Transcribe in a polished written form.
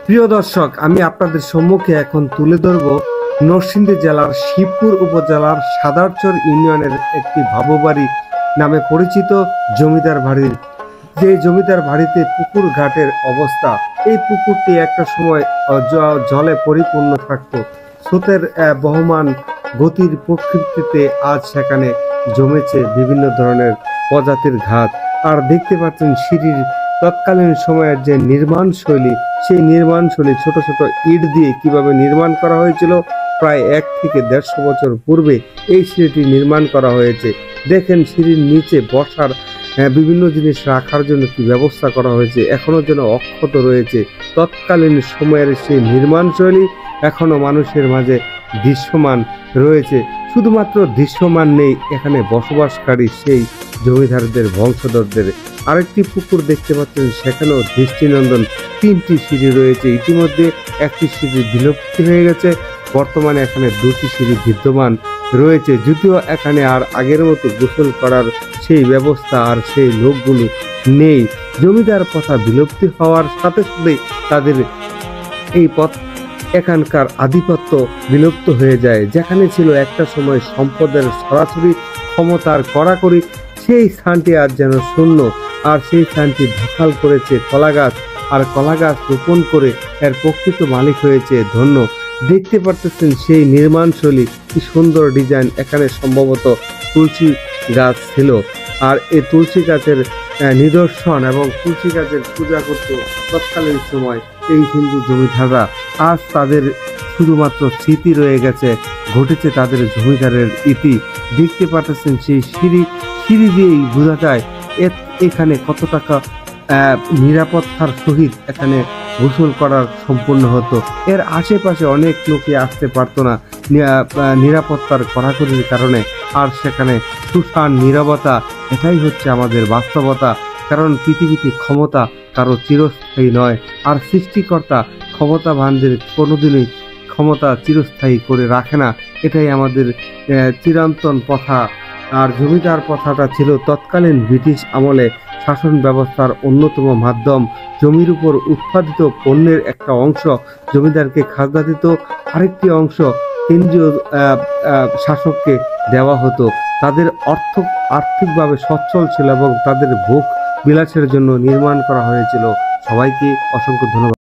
প্রিয় দর্শক, আমি আপনাদের সম্মুখে এখন তুলে ধরব নরসিংদী জেলার শিবপুর উপজেলার সাদারচর ইউনিয়নের একটি ভাববাড়ি নামে পরিচিত জমিদার বাড়ির যে জমিদার বাড়িতে পুকুর ঘাটের অবস্থা। এই পুকুরটি একটা সময় জলে পরিপূর্ণ থাকত। স্রোতের বহমান গতির প্রকৃতিতে আজ সেখানে জমেছে বিভিন্ন ধরনের প্রজাতির ঘাট। আর দেখতে পাচ্ছেন সিঁড়ির তৎকালীন সময়ের যে নির্মাণ শৈলী, সেই নির্মাণ শৈলী ছোট ছোট ইট দিয়ে কিভাবে নির্মাণ করা হয়েছিল, প্রায় 1 থেকে 150 বছর পূর্বে এই সিঁড়িটি নির্মাণ করা হয়েছে। দেখেন সিঁড়ির নিচে বসার বিভিন্ন জিনিস রাখার জন্য কি ব্যবস্থা করা হয়েছে, এখনো যেন অক্ষত রয়েছে। তৎকালীন সময়ের সেই নির্মাণ শৈলী এখনো মানুষের মাঝে দৃশ্যমান রয়েছে। শুধুমাত্র দৃশ্যমান নেই, এখানে বসবাসকারী সেই জমিদারদের বংশধরদের। আরেকটি পুকুর দেখতে পাচ্ছেন, সেখানেও দৃষ্টিনন্দন 3টি সিঁড়ি রয়েছে। ইতিমধ্যে একটি সিঁড়ি বিলুপ্তি হয়ে গেছে, বর্তমানে এখানে 2টি সিঁড়ি বিদ্যমান রয়েছে। যদিও এখানে আর আগের মতো গোসল করার সেই ব্যবস্থা আর সেই লোকগুলো নেই। জমিদার প্রথা বিলুপ্তি হওয়ার সাথে সাথে তাদের এই পথ এখানকার আধিপত্য বিলুপ্ত হয়ে যায়। যেখানে ছিল একটা সময় সম্পদের সরাসরি ক্ষমতার কড়াকড়ি, সেই স্থানটি আজ যেন শূন্য। আর সেই স্থানটি দখল করেছে কলা গাছ, আর কলা গাছ রোপণ করে এর প্রকৃত মালিক হয়েছে ধন্য। দেখতে পারতেছেন সেই নির্মাণশৈলী, কি সুন্দর ডিজাইন। এখানে সম্ভবত তুলসী গাছ ছিল, আর এই তুলসী গাছের নিদর্শন এবং তুলসী গাছের পূজা করত তৎকালীন সময় এই হিন্দু জমিদাররা। আজ তাদের শুধুমাত্র স্মৃতি রয়ে গেছে, ঘটেছে তাদের জমিদারের ইতি। দেখতে পাচ্ছেন সেই সিঁড়ি দিয়েই বোঝা যায় এখানে কত টাকা নিরাপত্তার সহিত এখানে গোসল করার সম্পূর্ণ হতো। এর আশেপাশে অনেক লোকই আসতে পারতো না নিরাপত্তার কড়াকড়ির কারণে। আর সেখানে সুশান নীরবতা, এটাই হচ্ছে আমাদের বাস্তবতা। কারণ পৃথিবীতে ক্ষমতা কারো চিরস্থায়ী নয়, আর সৃষ্টিকর্তা ক্ষমতাবানদের কোনোদিনই ক্ষমতা চিরস্থায়ী করে রাখে না। এটাই আমাদের চিরন্তন প্রথা। আর জমিদার প্রথাটা ছিল তৎকালীন ব্রিটিশ আমলে শাসন ব্যবস্থার অন্যতম মাধ্যম। জমির উপর উৎপাদিত পণ্যের একটা অংশ জমিদারকে খাজনা দিত, আরেকটি অংশ কেন্দ্রীয় শাসককে দেওয়া হতো। তাদের আর্থিকভাবে সচ্ছল ছিল এবং তাদের ভোগ বিলাসের জন্য নির্মাণ করা হয়েছিল। সবাইকে অসংখ্য ধন্যবাদ।